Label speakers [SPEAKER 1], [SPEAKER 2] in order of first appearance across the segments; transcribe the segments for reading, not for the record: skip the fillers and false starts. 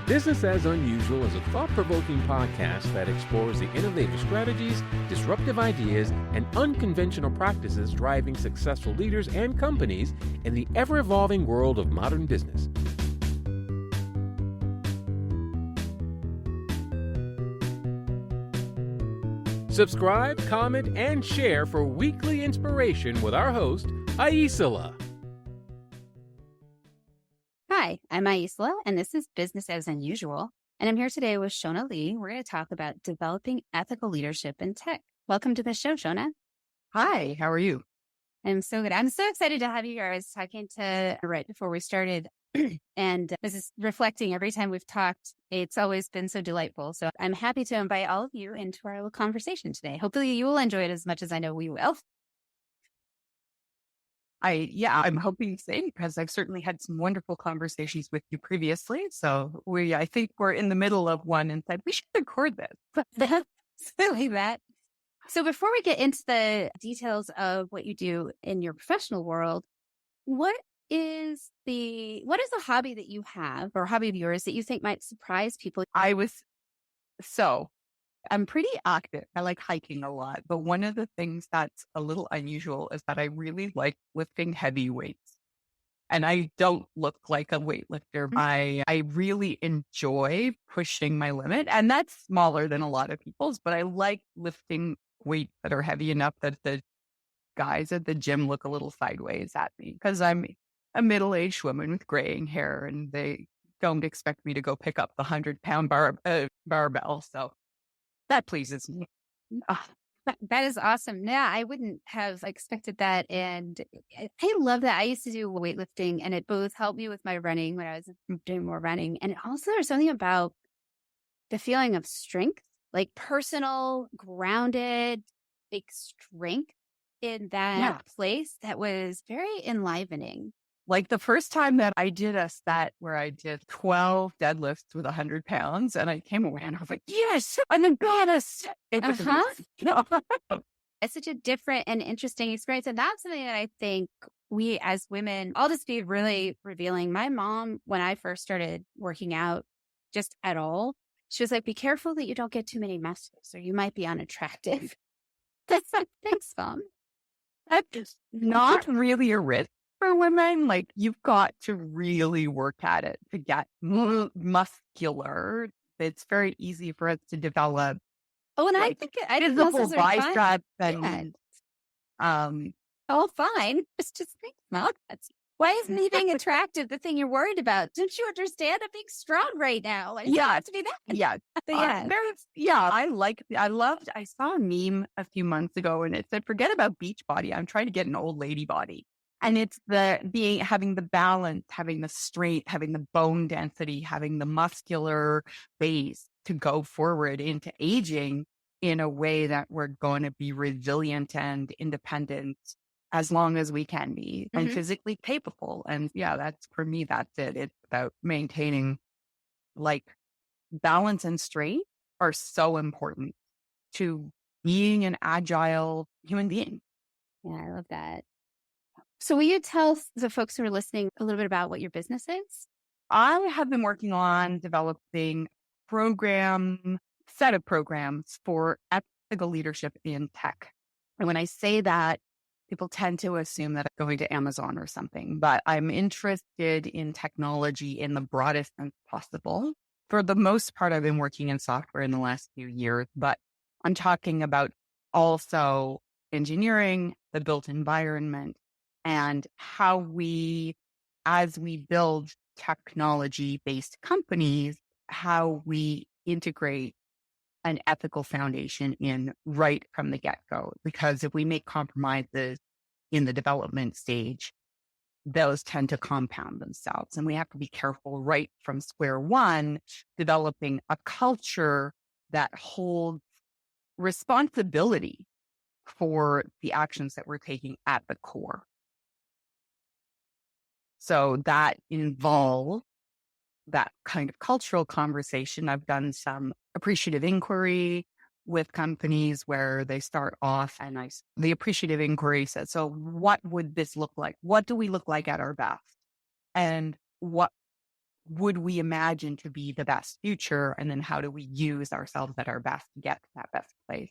[SPEAKER 1] Business as Unusual is a thought-provoking podcast that explores the innovative strategies, disruptive ideas, and unconventional practices driving successful leaders and companies in the ever-evolving world of modern business. Subscribe, comment, and share for weekly inspiration with our host, Aisala.
[SPEAKER 2] Hi, I'm Aisala, and this is Business as Unusual. And I'm here today with Seonaid Lee. We're going to talk about developing ethical leadership in tech. Welcome to the show, Seonaid.
[SPEAKER 3] Hi, how are you?
[SPEAKER 2] I'm so good. I'm so excited to have you here. I was talking to right before we started, and this is reflecting every time we've talked. It's always been so delightful. So I'm happy to invite all of you into our little conversation today. Hopefully you will enjoy it as much as I know we will.
[SPEAKER 3] I'm hoping the same because I've certainly had some wonderful conversations with you previously. So I think we're in the middle of one and said we should record this.
[SPEAKER 2] Silly that. So before we get into the details of what you do in your professional world, what is a hobby that you have or hobby of yours that you think might surprise people?
[SPEAKER 3] I'm pretty active. I like hiking a lot, but one of the things that's a little unusual is that I really like lifting heavy weights. And I don't look like a weightlifter. I really enjoy pushing my limit, and that's smaller than a lot of people's, but I like lifting weights that are heavy enough that the guys at the gym look a little sideways at me because I'm a middle-aged woman with graying hair and they don't expect me to go pick up the 100-pound barbell. So that pleases me.
[SPEAKER 2] That is awesome. Yeah, I wouldn't have expected that. And I love that. I used to do weightlifting and it both helped me with my running when I was doing more running. And also there's something about the feeling of strength, like personal, grounded, big strength in that place that was very enlivening.
[SPEAKER 3] Like the first time that I did a set where I did 12 deadlifts with 100 pounds and I came away and I was like, yes, I'm the goddess.
[SPEAKER 2] It's such a different and interesting experience. And that's something that I think we as women, I'll just be really revealing. My mom, when I first started working out just at all, she was like, be careful that you don't get too many muscles or you might be unattractive. That's like, thanks, Mom.
[SPEAKER 3] That's not really a risk for women. Like you've got to really work at it to get muscular. It's very easy for us to develop.
[SPEAKER 2] Oh, and I think
[SPEAKER 3] visible biceps and
[SPEAKER 2] all fine. It's just Mom. Why is me being attractive the thing you're worried about? Don't you understand? I'm being strong right now. Like,
[SPEAKER 3] yeah,
[SPEAKER 2] have to be that.
[SPEAKER 3] Yeah, I saw a meme a few months ago, and it said, "Forget about beach body. I'm trying to get an old lady body." And it's having the balance, having the strength, having the bone density, having the muscular base to go forward into aging in a way that we're going to be resilient and independent as long as we can be and physically capable. And that's for me, that's it. It's about maintaining like balance and strength are so important to being an agile human being.
[SPEAKER 2] Yeah, I love that. So will you tell the folks who are listening a little bit about what your business is?
[SPEAKER 3] I have been working on developing set of programs for ethical leadership in tech. And when I say that, people tend to assume that I'm going to Amazon or something, but I'm interested in technology in the broadest sense possible. For the most part, I've been working in software in the last few years, but I'm talking about also engineering, the built environment, and how as we build technology-based companies, how we integrate an ethical foundation in right from the get-go. Because if we make compromises in the development stage, those tend to compound themselves. And we have to be careful right from square one, developing a culture that holds responsibility for the actions that we're taking at the core. So that involves that kind of cultural conversation. I've done some appreciative inquiry with companies where they start off and the appreciative inquiry says, so what would this look like? What do we look like at our best? And what would we imagine to be the best future? And then how do we use ourselves at our best to get to that best place?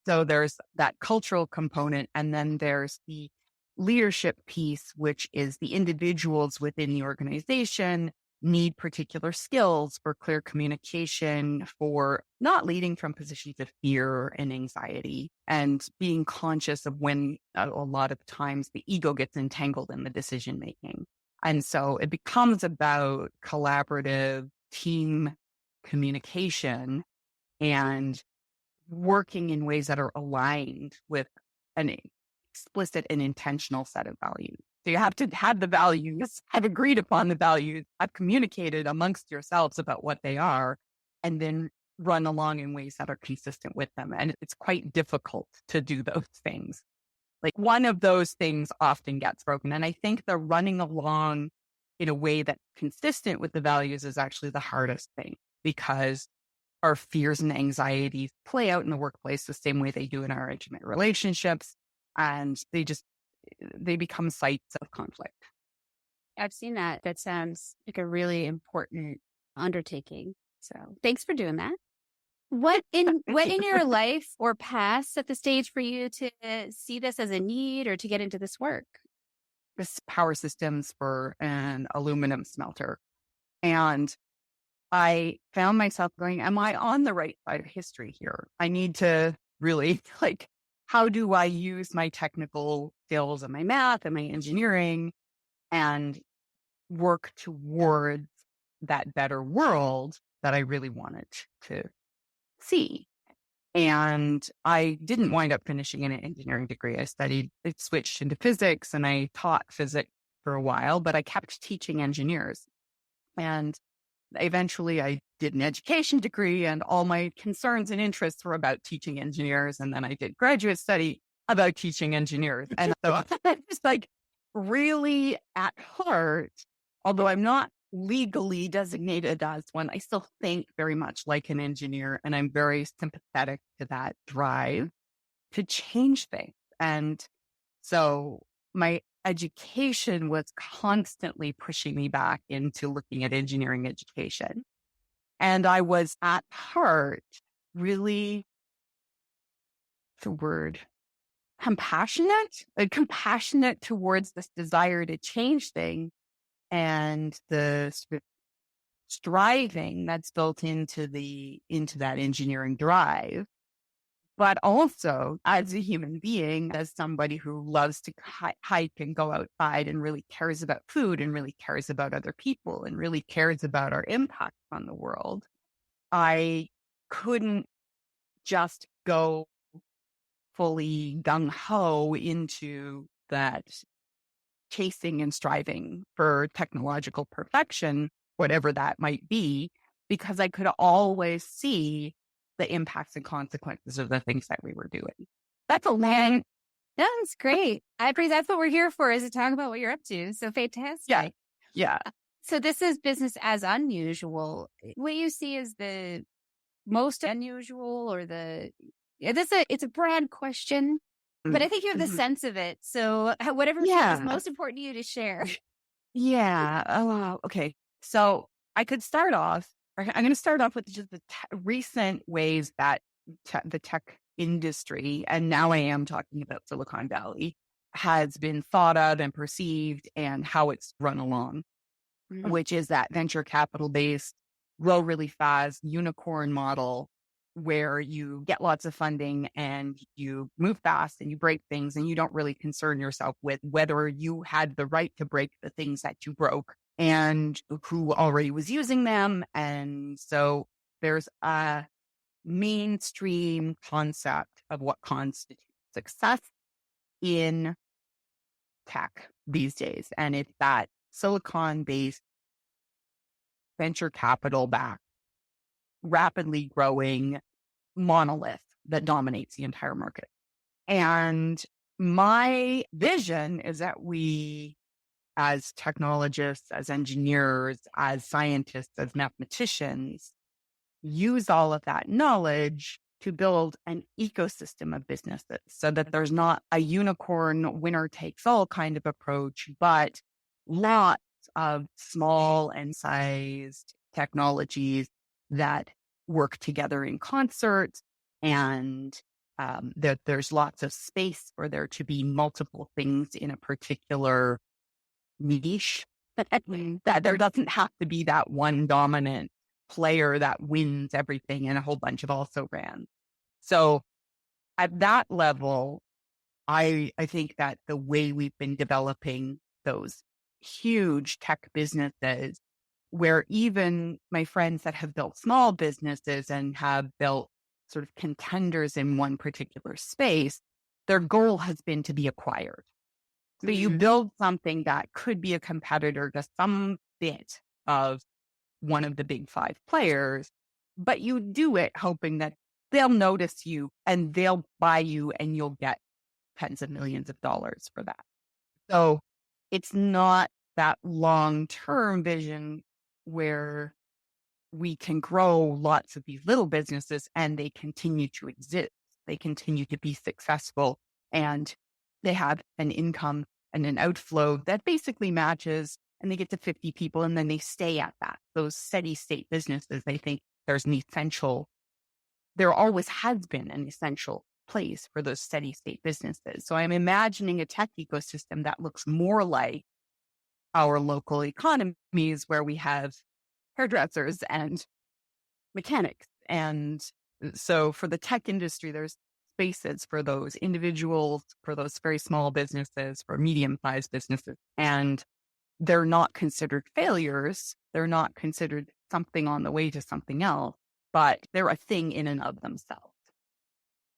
[SPEAKER 3] So there's that cultural component. And then there's the leadership piece, which is the individuals within the organization need particular skills for clear communication, for not leading from positions of fear and anxiety, and being conscious of when a lot of times the ego gets entangled in the decision making. And so it becomes about collaborative team communication and working in ways that are aligned with an explicit and intentional set of values. So you have to have the values, have agreed upon the values, have communicated amongst yourselves about what they are, and then run along in ways that are consistent with them. And it's quite difficult to do those things. Like one of those things often gets broken. And I think the running along in a way that's consistent with the values is actually the hardest thing, because our fears and anxieties play out in the workplace the same way they do in our intimate relationships. And they become sites of conflict.
[SPEAKER 2] I've seen that. That sounds like a really important undertaking. So thanks for doing that. What in your life or past set the stage for you to see this as a need or to get into this work?
[SPEAKER 3] This power systems for an aluminum smelter. And I found myself going, am I on the right side of history here? I need to really how do I use my technical skills and my math and my engineering and work towards that better world that I really wanted to see? And I didn't wind up finishing an engineering degree. I switched into physics and I taught physics for a while, but I kept teaching engineers. And eventually I did an education degree and all my concerns and interests were about teaching engineers. And then I did graduate study about teaching engineers. And so it's really at heart, although I'm not legally designated as one, I still think very much like an engineer. And I'm very sympathetic to that drive to change things. And so my education was constantly pushing me back into looking at engineering education. And I was at heart really, the word, compassionate towards this desire to change things and the sort of striving that's built into that engineering drive. But also as a human being, as somebody who loves to hike and go outside and really cares about food and really cares about other people and really cares about our impact on the world, I couldn't just go fully gung-ho into that chasing and striving for technological perfection, whatever that might be, because I could always see the impacts and consequences of the things that we were doing. That's a long.
[SPEAKER 2] That's great. I agree. That's what we're here for, is to talk about what you're up to. So fantastic.
[SPEAKER 3] Yeah.
[SPEAKER 2] So this is business as unusual. What you see is the most unusual, or it's a broad question, but I think you have the sense of it. So whatever is most important to you to share.
[SPEAKER 3] Yeah. Oh, okay. So I'm going to start off with just the recent ways that the tech industry, and now I am talking about Silicon Valley, has been thought of and perceived and how it's run along, which is that venture capital based, grow really fast, unicorn model where you get lots of funding and you move fast and you break things and you don't really concern yourself with whether you had the right to break the things that you broke and who already was using them. And so there's a mainstream concept of what constitutes success in tech these days. And it's that silicon-based, venture capital-backed, rapidly growing monolith that dominates the entire market. And my vision is that we, as technologists, as engineers, as scientists, as mathematicians, use all of that knowledge to build an ecosystem of businesses so that there's not a unicorn winner takes all kind of approach, but lots of small and sized technologies that work together in concert, and that there's lots of space for there to be multiple things in a particular niche, that there doesn't have to be that one dominant player that wins everything and a whole bunch of also rans. So at that level, I think that the way we've been developing those huge tech businesses, where even my friends that have built small businesses and have built sort of contenders in one particular space, their goal has been to be acquired. So you build something that could be a competitor to some bit of one of the big five players, but you do it hoping that they'll notice you and they'll buy you and you'll get tens of millions of dollars for that. So it's not that long-term vision where we can grow lots of these little businesses and they continue to exist. They continue to be successful and they have an income and an outflow that basically matches, and they get to 50 people and then they stay at that. Those steady state businesses, I think there always has been an essential place for those steady state businesses. So I'm imagining a tech ecosystem that looks more like our local economies, where we have hairdressers and mechanics. And so for the tech industry, there's spaces for those individuals, for those very small businesses, for medium-sized businesses. And they're not considered failures. They're not considered something on the way to something else, but they're a thing in and of themselves.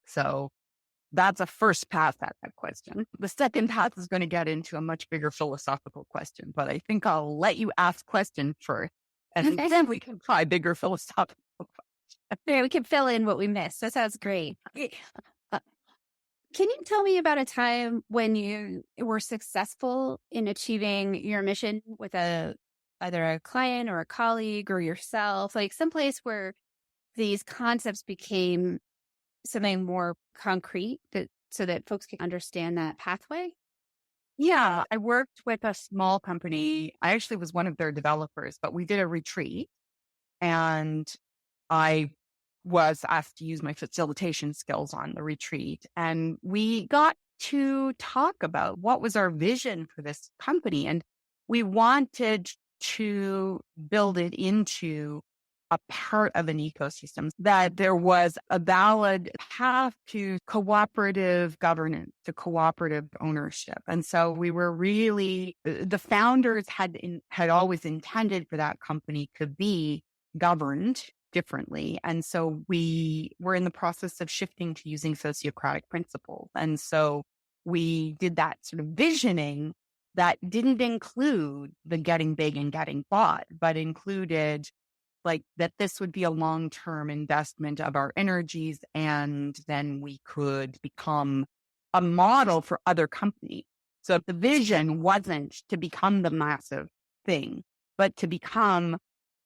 [SPEAKER 3] So that's a first pass at that question. The second pass is going to get into a much bigger philosophical question, but I think I'll let you ask questions first, and then we can try bigger philosophical questions.
[SPEAKER 2] Okay, we can fill in what we missed. That sounds great. Can you tell me about a time when you were successful in achieving your mission with either a client or a colleague or yourself, like someplace where these concepts became something more concrete so that folks can understand that pathway?
[SPEAKER 3] Yeah, I worked with a small company. I actually was one of their developers, but we did a retreat and I was asked to use my facilitation skills on the retreat. And we got to talk about what was our vision for this company. And we wanted to build it into a part of an ecosystem, that there was a valid path to cooperative governance, to cooperative ownership. And so we were really, the founders had always intended for that company to be governed differently. And so we were in the process of shifting to using sociocratic principles. And so we did that sort of visioning that didn't include the getting big and getting bought, but included like that this would be a long-term investment of our energies, and then we could become a model for other companies. So the vision wasn't to become the massive thing, but to become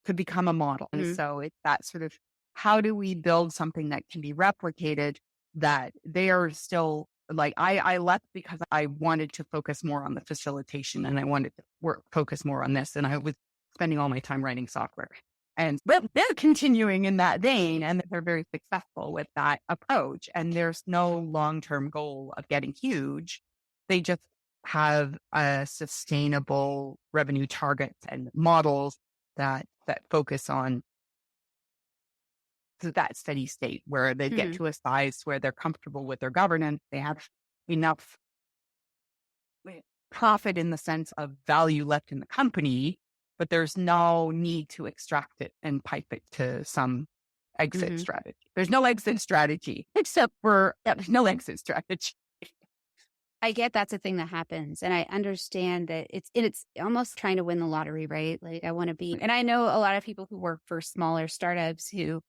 [SPEAKER 3] a model. And so it's that sort of, how do we build something that can be replicated, that they are still like, I left because I wanted to focus more on the facilitation and I wanted to focus more on this. And I was spending all my time writing software. And but they're continuing in that vein, and they're very successful with that approach. And there's no long-term goal of getting huge. They just have a sustainable revenue targets and models that focus on that steady state where they get to a size where they're comfortable with their governance. They have enough profit in the sense of value left in the company, but there's no need to extract it and pipe it to some exit strategy. There's no exit strategy, except for there's no exit strategy.
[SPEAKER 2] I get that's a thing that happens. And I understand that it's almost trying to win the lottery, right? Like I want to be, and I know a lot of people who work for smaller startups who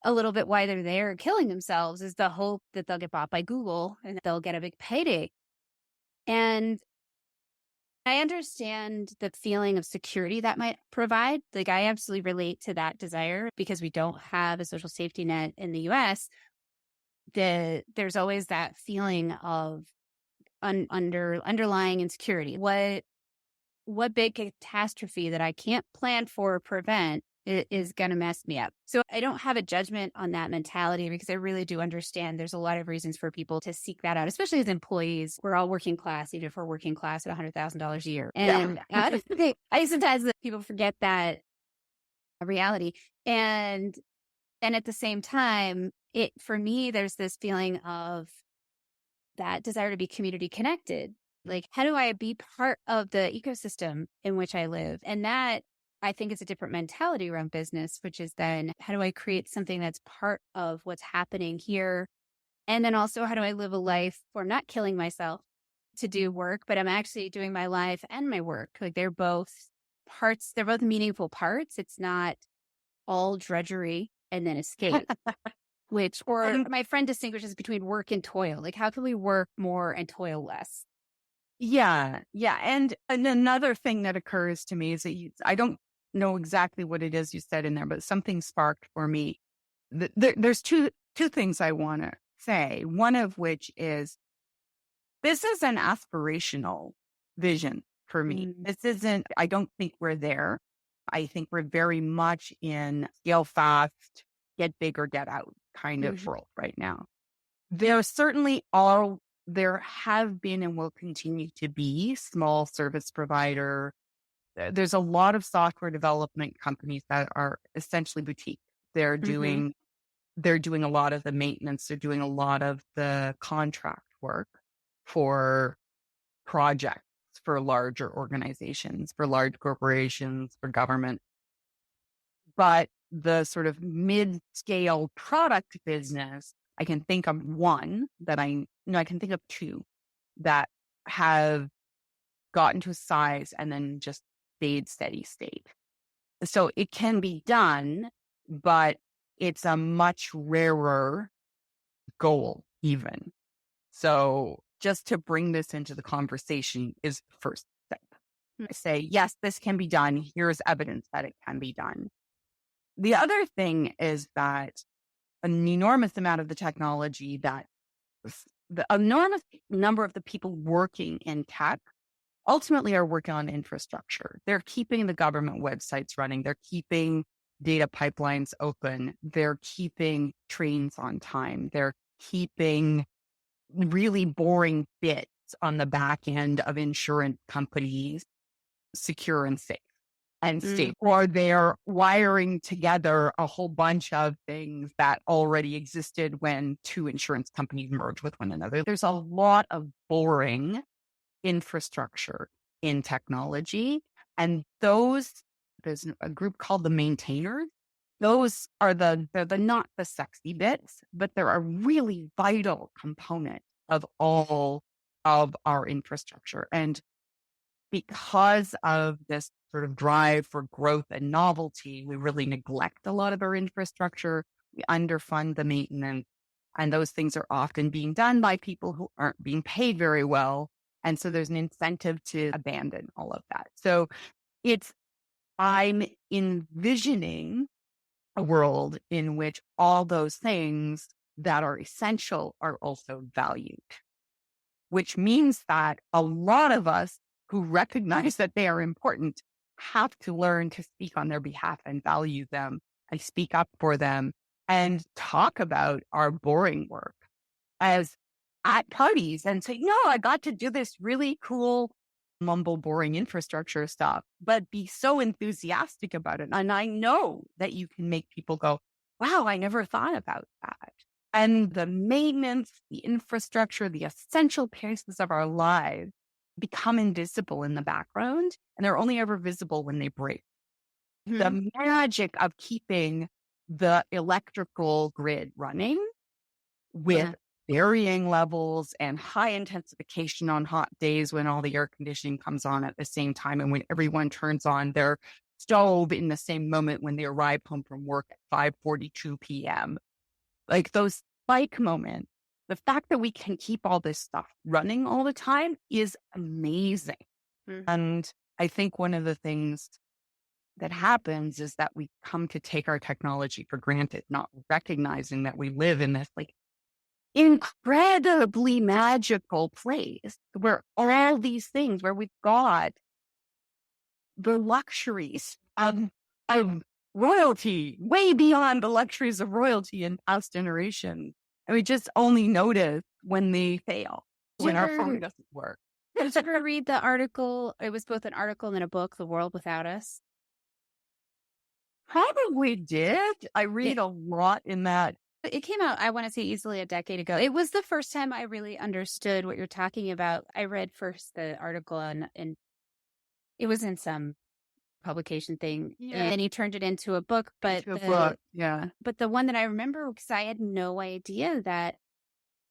[SPEAKER 2] a little bit why they're there killing themselves is the hope that they'll get bought by Google and they'll get a big payday. And I understand the feeling of security that might provide. Like I absolutely relate to that desire because we don't have a social safety net in the US. There's always that feeling of underlying insecurity. What what big catastrophe that I can't plan for or prevent is going to mess me up. So I don't have a judgment on that mentality because I really do understand there's a lot of reasons for people to seek that out, especially as employees. We're all working class, even if we're working class at $100,000 a year. And I sometimes people forget that reality. And at the same time, for me, there's this feeling of that desire to be community connected. Like, how do I be part of the ecosystem in which I live? And that, I think, is a different mentality around business, which is then how do I create something that's part of what's happening here? And then also, how do I live a life where I'm not killing myself to do work, but I'm actually doing my life and my work? Like, they're both parts, they're both meaningful parts. It's not all drudgery and then escape. Or my friend distinguishes between work and toil. Like, how can we work more and toil less?
[SPEAKER 3] Yeah. And another thing that occurs to me is that I don't know exactly what it is you said in there, but something sparked for me. There's two things I want to say. One of which is this is an aspirational vision for me. This isn't, I don't think we're there. I think we're very much in scale fast, get big or get out kind of world right now. There have been and will continue to be small service provider. There's a lot of software development companies that are essentially boutique. They're doing a lot of the maintenance. They're doing a lot of the contract work for projects, for larger organizations, for large corporations, for government. But the sort of mid-scale product business, I can think of I can think of two that have gotten to a size and then just stayed steady state. So it can be done, but it's a much rarer goal even. So just to bring this into the conversation is the first step. I say, yes, this can be done. Here's evidence that it can be done. The other thing is that an enormous amount of the technology the enormous number of the people working in tech ultimately are working on infrastructure. They're keeping the government websites running. They're keeping data pipelines open. They're keeping trains on time. They're keeping really boring bits on the back end of insurance companies secure and safe. And state, or they're wiring together a whole bunch of things that already existed when two insurance companies merged with one another. There's a lot of boring infrastructure in technology. And there's a group called the maintainers. Those are they're not the sexy bits, but they're a really vital component of all of our infrastructure. And because of this sort of drive for growth and novelty, we really neglect a lot of our infrastructure. We underfund the maintenance, and those things are often being done by people who aren't being paid very well. And so there's an incentive to abandon all of that. So I'm envisioning a world in which all those things that are essential are also valued, which means that a lot of us who recognize that they are important have to learn to speak on their behalf and value them and speak up for them and talk about our boring work as at parties and say, no, I got to do this really cool, mumble, boring infrastructure stuff, but be so enthusiastic about it. And I know that you can make people go, wow, I never thought about that. And the maintenance, the infrastructure, the essential pieces of our lives become invisible in the background, and they're only ever visible when they break. The magic of keeping the electrical grid running with varying levels and high intensification on hot days when all the air conditioning comes on at the same time and when everyone turns on their stove in the same moment when they arrive home from work at 5:42 p.m. Like those spike moments. The fact that we can keep all this stuff running all the time is amazing. And I think one of the things that happens is that we come to take our technology for granted, not recognizing that we live in this like incredibly magical place where all these things, where we've got the luxuries of royalty, way beyond the luxuries of royalty in past generations. And we just only notice when they fail, when our phone doesn't work.
[SPEAKER 2] Did you ever read the article? It was both an article and a book, The World Without Us.
[SPEAKER 3] Probably did. I read a lot in that.
[SPEAKER 2] It came out, I want to say, easily a decade ago. It was the first time I really understood what you're talking about. I read first the article and it was in some publication thing.
[SPEAKER 3] Yeah.
[SPEAKER 2] And then he turned it into a book. But But the one that I remember, because I had no idea that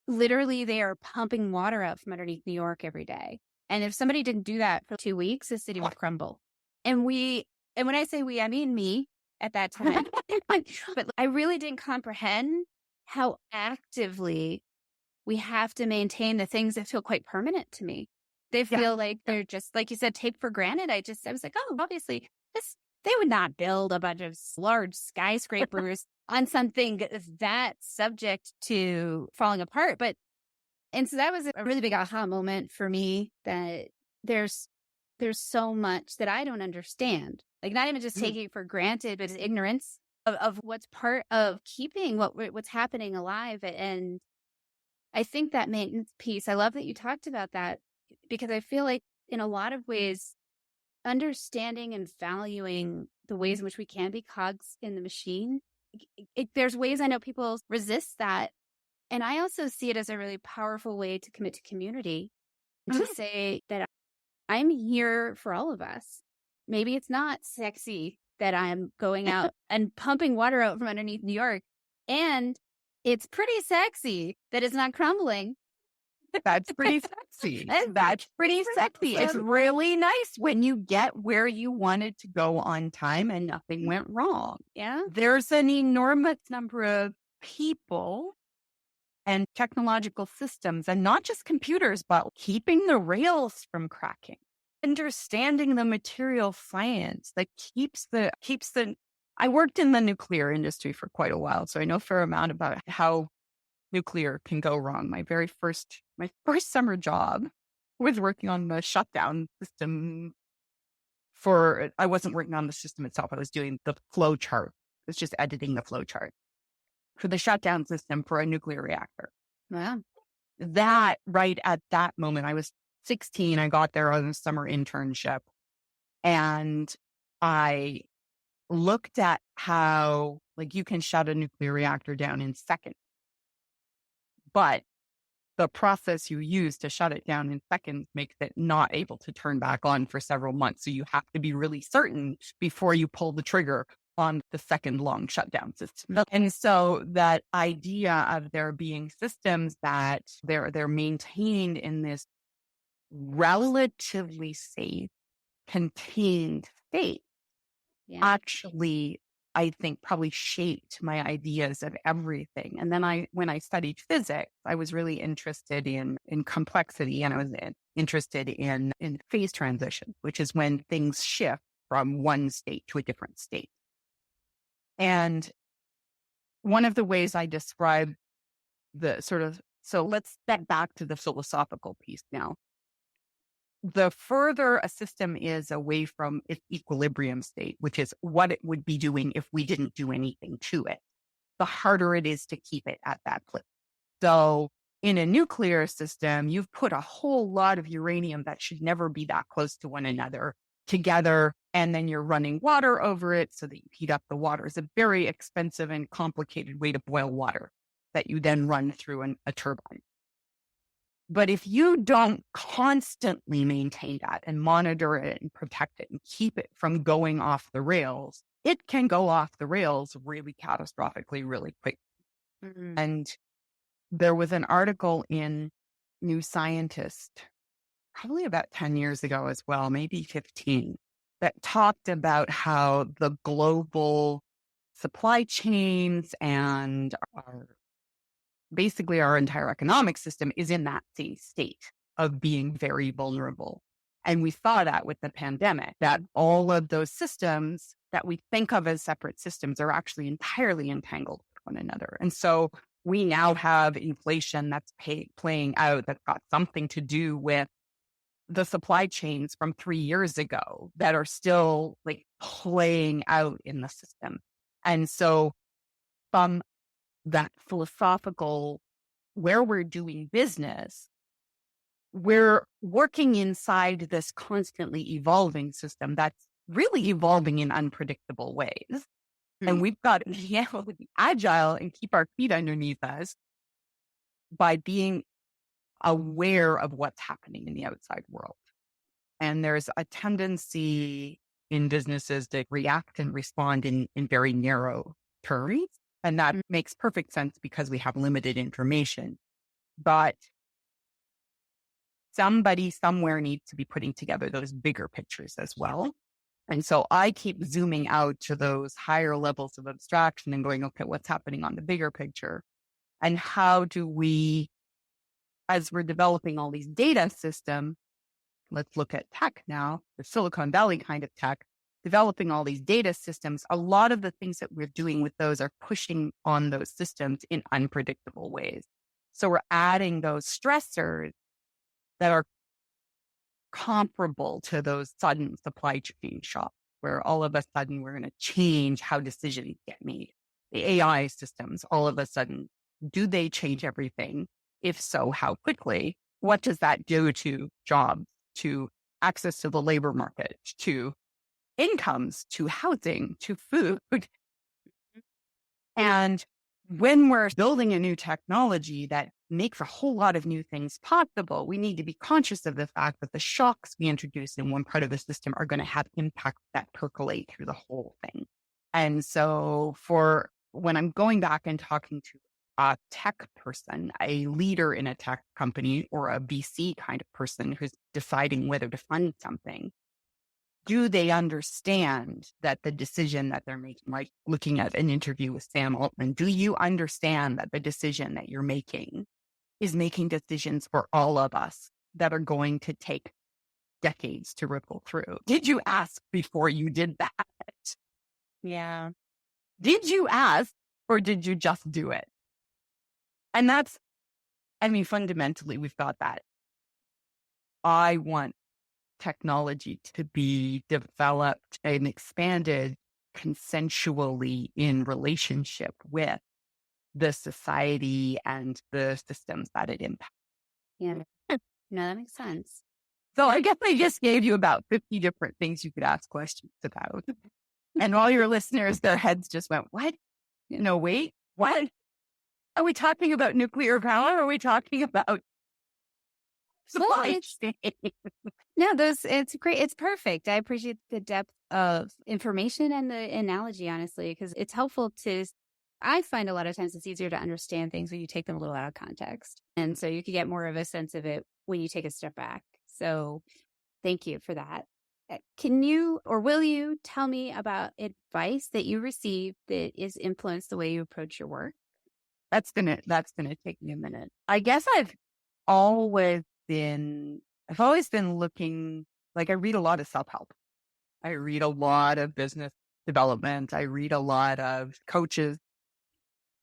[SPEAKER 2] literally they are pumping water out from underneath New York every day. And if somebody didn't do that for 2 weeks, the city would crumble. And when I say we, I mean me at that time. But I really didn't comprehend how actively we have to maintain the things that feel quite permanent to me. They feel like they're just, like you said, take for granted. I was like, oh, obviously they would not build a bunch of large skyscrapers on something that's subject to falling apart. And so that was a really big aha moment for me, that there's so much that I don't understand. Like, not even just taking it for granted, but ignorance of what's part of keeping what's happening alive. And I think that maintenance piece, I love that you talked about that, because I feel like in a lot of ways, understanding and valuing the ways in which we can be cogs in the machine, there's ways I know people resist that. And I also see it as a really powerful way to commit to community, to say that I'm here for all of us. Maybe it's not sexy that I'm going out and pumping water out from underneath New York. And it's pretty sexy that it's not crumbling.
[SPEAKER 3] That's pretty sexy. That's pretty sexy. It's really nice when you get where you wanted to go on time and nothing went wrong.
[SPEAKER 2] Yeah.
[SPEAKER 3] There's an enormous number of people and technological systems, and not just computers, but keeping the rails from cracking. Understanding the material science that keeps the. I worked in the nuclear industry for quite a while, so I know a fair amount about how nuclear can go wrong. My first summer job was working on the shutdown system. I wasn't working on the system itself. I was doing the flow chart. I was just editing the flow chart for the shutdown system for a nuclear reactor.
[SPEAKER 2] Wow.
[SPEAKER 3] That right at that moment, I was 16. I got there on a summer internship, and I looked at how, like, you can shut a nuclear reactor down in seconds, but the process you use to shut it down in seconds makes it not able to turn back on for several months. So you have to be really certain before you pull the trigger on the second long shutdown system. And so that idea of there being systems that they're maintained in this relatively safe, contained state, actually, I think, probably shaped my ideas of everything. And then when I studied physics, I was really interested in complexity, and I was interested in phase transition, which is when things shift from one state to a different state. And one of the ways I describe so let's step back to the philosophical piece now. The further a system is away from its equilibrium state, which is what it would be doing if we didn't do anything to it, the harder it is to keep it at that place. So in a nuclear system, you've put a whole lot of uranium that should never be that close to one another together, and then you're running water over it so that you heat up the water. It's a very expensive and complicated way to boil water that you then run through a turbine. But if you don't constantly maintain that and monitor it and protect it and keep it from going off the rails, it can go off the rails really catastrophically, really quick. Mm-hmm. And there was an article in New Scientist, probably about 10 years ago as well, maybe 15, that talked about how the global supply chains and basically our entire economic system is in that same state of being very vulnerable. And we saw that with the pandemic, that all of those systems that we think of as separate systems are actually entirely entangled with one another. And so we now have inflation that's playing out that's got something to do with the supply chains from 3 years ago that are still like playing out in the system. And so from that philosophical, where we're doing business, we're working inside this constantly evolving system that's really evolving in unpredictable ways. And we've got to be able to be agile and keep our feet underneath us by being aware of what's happening in the outside world. And there's a tendency in businesses to react and respond in very narrow terms. And that makes perfect sense because we have limited information. But somebody somewhere needs to be putting together those bigger pictures as well. And so I keep zooming out to those higher levels of abstraction and going, okay, what's happening on the bigger picture? And how do we, as we're developing all these data systems, let's look at tech now, the Silicon Valley kind of tech, developing all these data systems, a lot of the things that we're doing with those are pushing on those systems in unpredictable ways. So we're adding those stressors that are comparable to those sudden supply chain shocks, where all of a sudden we're going to change how decisions get made. The AI systems, all of a sudden, do they change everything? If so, how quickly? What does that do to jobs, to access to the labor market, to incomes, to housing, to food? And when we're building a new technology that makes a whole lot of new things possible, we need to be conscious of the fact that the shocks we introduce in one part of the system are going to have impacts that percolate through the whole thing. And so for when I'm going back and talking to a tech person, a leader in a tech company, or a VC kind of person who's deciding whether to fund something, do they understand that the decision that they're making, like looking at an interview with Sam Altman, do you understand that the decision that you're making is making decisions for all of us that are going to take decades to ripple through? Did you ask before you did that?
[SPEAKER 2] Yeah.
[SPEAKER 3] Did you ask or did you just do it? And that's, I mean, fundamentally, we've got that. I want technology to be developed and expanded consensually in relationship with the society and the systems that it impacts.
[SPEAKER 2] Yeah. No, that makes sense.
[SPEAKER 3] So I guess I just gave you about 50 different things you could ask questions about. And all your listeners, their heads just went, what? No, wait, what? Are we talking about nuclear power? Are we talking about supply chain?
[SPEAKER 2] No, it's great. It's perfect. I appreciate the depth of information and the analogy, honestly, because it's helpful I find a lot of times it's easier to understand things when you take them a little out of context. And so you can get more of a sense of it when you take a step back. So thank you for that. Can you, or will you tell me about advice that you received that is influenced the way you approach your work?
[SPEAKER 3] That's gonna take me a minute. I guess I've always been looking, like I read a lot of self-help. I read a lot of business development. I read a lot of coaches.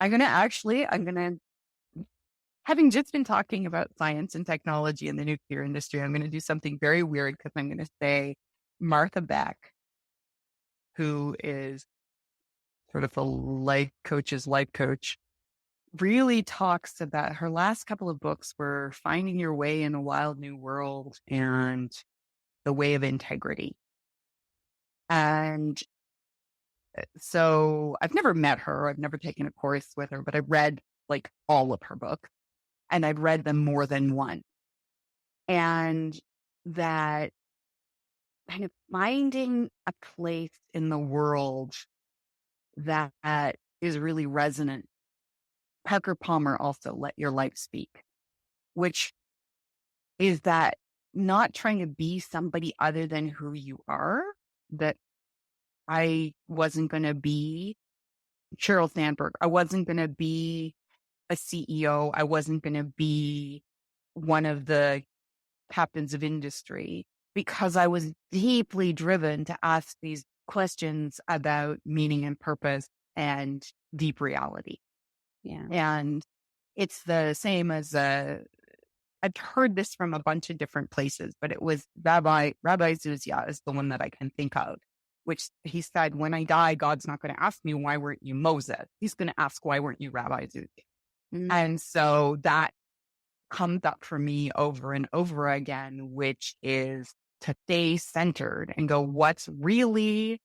[SPEAKER 3] Having just been talking about science and technology in the nuclear industry, I'm going to do something very weird because I'm going to say Martha Beck, who is sort of a life coach, really talks about her last couple of books were Finding Your Way in a Wild New World and The Way of Integrity. And so I've never met her. I've never taken a course with her, but I've read like all of her books and I've read them more than once. And that kind of finding a place in the world that is really resonant. Parker Palmer also, Let Your Life Speak, which is that not trying to be somebody other than who you are, that I wasn't going to be Sheryl Sandberg. I wasn't going to be a CEO. I wasn't going to be one of the captains of industry because I was deeply driven to ask these questions about meaning and purpose and deep reality.
[SPEAKER 2] Yeah.
[SPEAKER 3] And it's the same as I'd heard this from a bunch of different places, but it was Rabbi Zuzia is the one that I can think of, which he said, when I die, God's not going to ask me, why weren't you Moses? He's going to ask, why weren't you Rabbi Zuzia?
[SPEAKER 2] Mm.
[SPEAKER 3] And so that comes up for me over and over again, which is to stay centered and go, what's really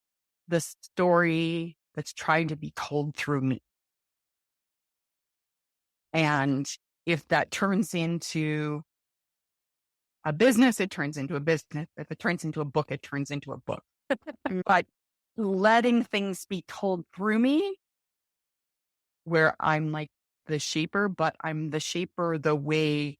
[SPEAKER 3] the story that's trying to be told through me? And if that turns into a business, it turns into a business. If it turns into a book, it turns into a book. But letting things be told through me, where I'm like the shaper, but I'm the shaper the way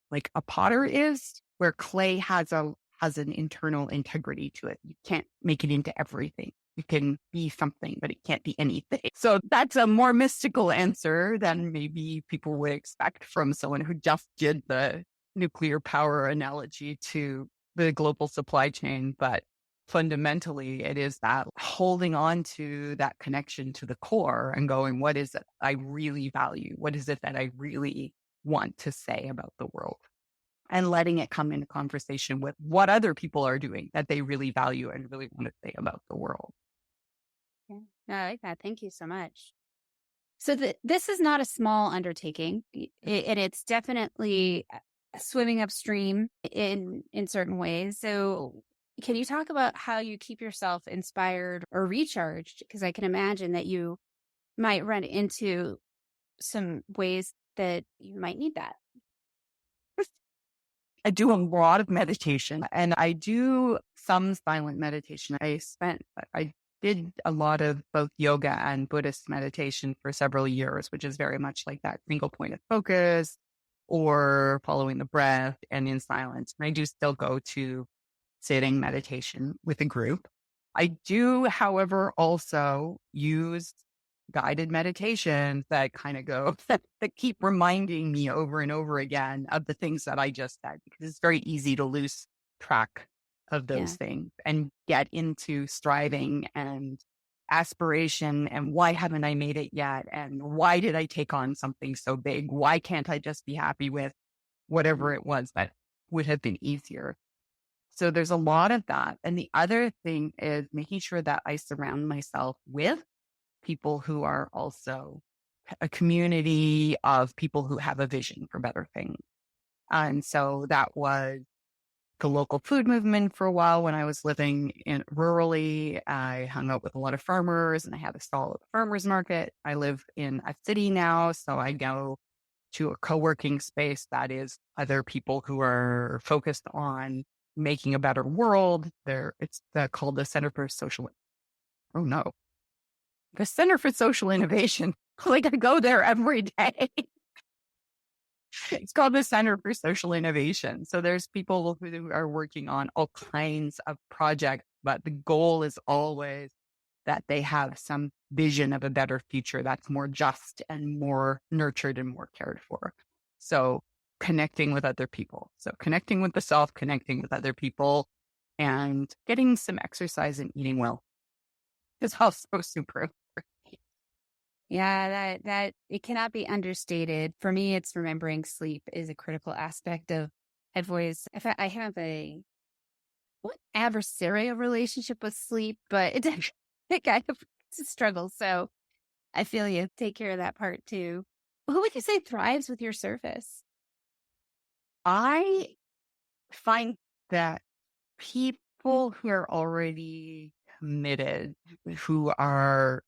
[SPEAKER 3] like a potter is, where clay has an internal integrity to it. You can't make it into everything. You can be something, but it can't be anything. So that's a more mystical answer than maybe people would expect from someone who just did the nuclear power analogy to the global supply chain. But fundamentally, it is that holding on to that connection to the core and going, what is it I really value? What is it that I really want to say about the world? And letting it come into conversation with what other people are doing that they really value and really want to say about the world.
[SPEAKER 2] Yeah. No, I like that. Thank you so much. So this is not a small undertaking, and it's definitely swimming upstream in certain ways. So can you talk about how you keep yourself inspired or recharged? Because I can imagine that you might run into some ways that you might need that.
[SPEAKER 3] I do a lot of meditation and I do some silent meditation. I did a lot of both yoga and Buddhist meditation for several years, which is very much like that single point of focus or following the breath and in silence. And I do still go to sitting meditation with a group. I do, however, also use guided meditations that kind of go, that keep reminding me over and over again of the things that I just said, because it's very easy to lose track of those things and get into striving and aspiration and why haven't I made it yet? And why did I take on something so big? Why can't I just be happy with whatever it was that would have been easier? So there's a lot of that. And the other thing is making sure that I surround myself with people who are also a community of people who have a vision for better things. And so that was the local food movement for a while when I was living in rurally. I hung out with a lot of farmers and I had a stall at the farmers market. I live in a city now, so I go to a co-working space that is other people who are focused on making a better world. It's called the Center for Social. Oh no, the Center for Social Innovation. Like I go there every day. It's called the Center for Social Innovation. So there's people who are working on all kinds of projects, but the goal is always that they have some vision of a better future that's more just and more nurtured and more cared for. So connecting with other people. So connecting with the self, connecting with other people, and getting some exercise and eating well is also super.
[SPEAKER 2] Yeah, that it cannot be understated. For me, it's remembering sleep is a critical aspect of. I have a adversarial relationship with sleep, but it kind of it's a struggle. So I feel you take care of that part too. Who would you say thrives with your service?
[SPEAKER 3] I find that people who are already committed, who are,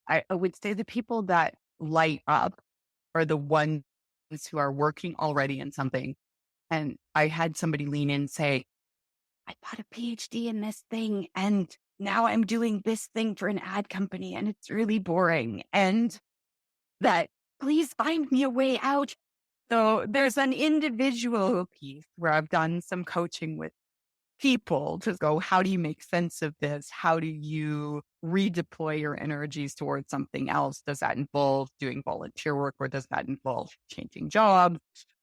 [SPEAKER 3] I would say the people that light up are the ones who are working already in something. And I had somebody lean in and say, I got a PhD in this thing and now I'm doing this thing for an ad company and it's really boring. And that, please find me a way out. So there's an individual piece where I've done some coaching with people to go, how do you make sense of this? How do you redeploy your energies towards something else? Does that involve doing volunteer work or does that involve changing jobs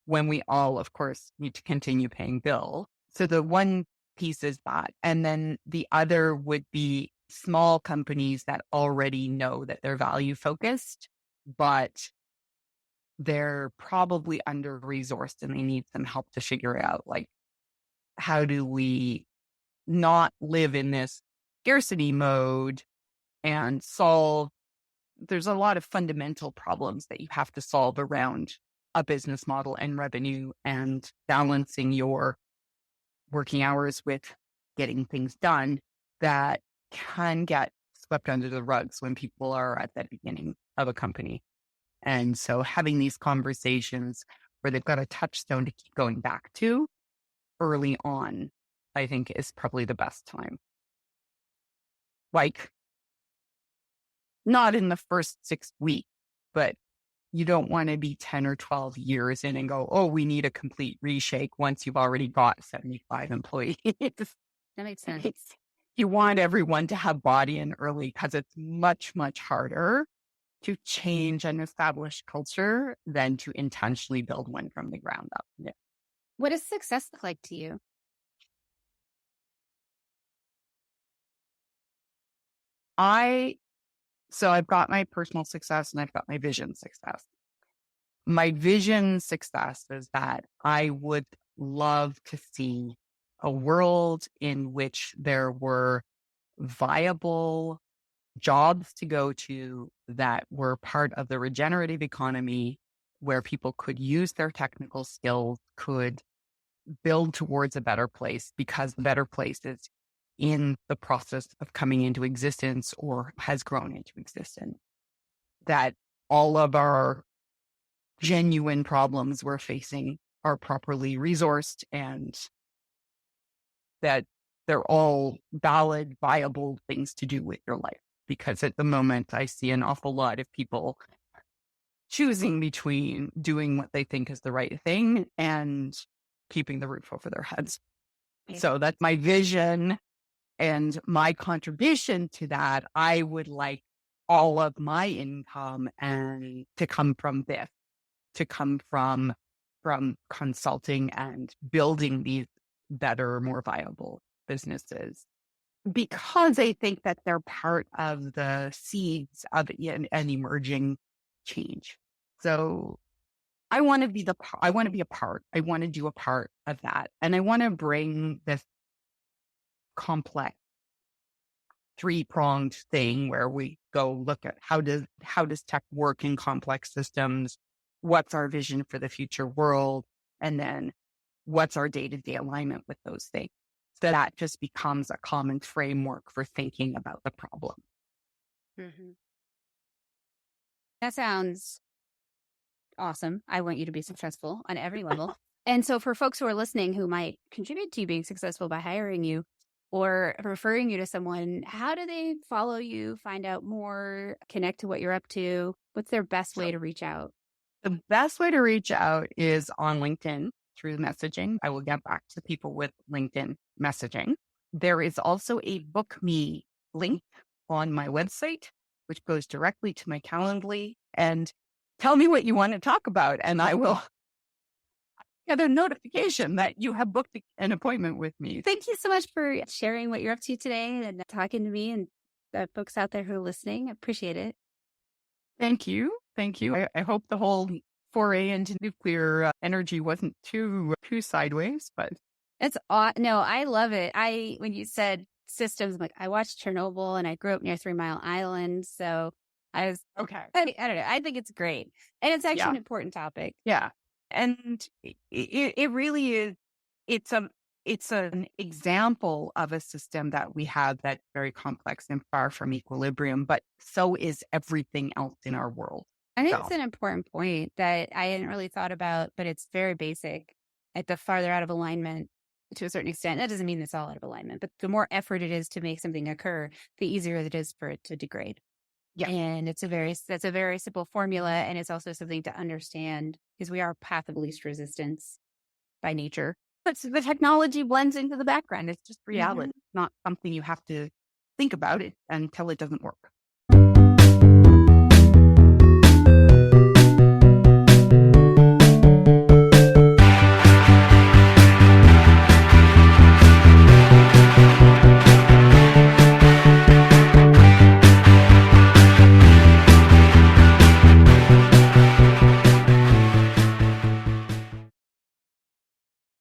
[SPEAKER 3] when we all, of course, need to continue paying bills? So the one piece is that. And then the other would be small companies that already know that they're value focused, but they're probably under-resourced and they need some help to figure out, like, how do we not live in this scarcity mode and solve. There's a lot of fundamental problems that you have to solve around a business model and revenue and balancing your working hours with getting things done that can get swept under the rugs when people are at the beginning of a company. And so having these conversations where they've got a touchstone to keep going back to early on, I think is probably the best time. Like, not in the first 6 weeks, but you don't want to be 10 or 12 years in and go, oh, we need a complete reshake once you've already got 75 employees.
[SPEAKER 2] That makes sense.
[SPEAKER 3] You want everyone to have bought-in early because it's much, much harder to change an established culture than to intentionally build one from the ground up. Yeah.
[SPEAKER 2] What does success look like to you?
[SPEAKER 3] So I've got my personal success and I've got my vision success. My vision success is that I would love to see a world in which there were viable jobs to go to that were part of the regenerative economy, where people could use their technical skills, could build towards a better place, because the better place is in the process of coming into existence or has grown into existence. That all of our genuine problems we're facing are properly resourced and that they're all valid, viable things to do with your life. Because at the moment, I see an awful lot of people choosing between doing what they think is the right thing and keeping the roof over their heads. So that's my vision and my contribution to that. I would like all of my income and to come from this, to come from consulting and building these better, more viable businesses, because I think that they're part of the seeds of an emerging change. So I want to be a part. I want to do a part of that. And I want to bring this complex three-pronged thing where we go look at how does tech work in complex systems? What's our vision for the future world? And then what's our day-to-day alignment with those things? So that just becomes a common framework for thinking about the problem.
[SPEAKER 2] Mm-hmm. That sounds awesome. I want you to be successful on every level. And so for folks who are listening who might contribute to you being successful by hiring you or referring you to someone, how do they follow you, find out more, connect to what you're up to? What's their best way to reach out?
[SPEAKER 3] The best way to reach out is on LinkedIn through messaging. I will get back to people with LinkedIn messaging. There is also a book me link on my website, which goes directly to my Calendly, and tell me what you want to talk about. And I will get a notification that you have booked an appointment with me.
[SPEAKER 2] Thank you so much for sharing what you're up to today and talking to me and the folks out there who are listening. I appreciate it.
[SPEAKER 3] Thank you. Thank you. I hope the whole foray into nuclear energy wasn't too sideways, but
[SPEAKER 2] it's no, I love it. When you said systems, I'm like, I watched Chernobyl and I grew up near 3 Mile Island, so I was
[SPEAKER 3] okay.
[SPEAKER 2] I don't know. I think it's great, and it's actually an important topic.
[SPEAKER 3] Yeah, and it really is. It's an example of a system that we have that's very complex and far from equilibrium, but so is everything else in our world.
[SPEAKER 2] I think it's an important point that I hadn't really thought about, but it's very basic. At the farther out of alignment, to a certain extent, that doesn't mean it's all out of alignment, but the more effort it is to make something occur, the easier it is for it to degrade. Yeah. And that's a very simple formula. And it's also something to understand because we are a path of least resistance by nature. But the technology blends into the background. It's just reality. It's not something you have to think about it until it doesn't work.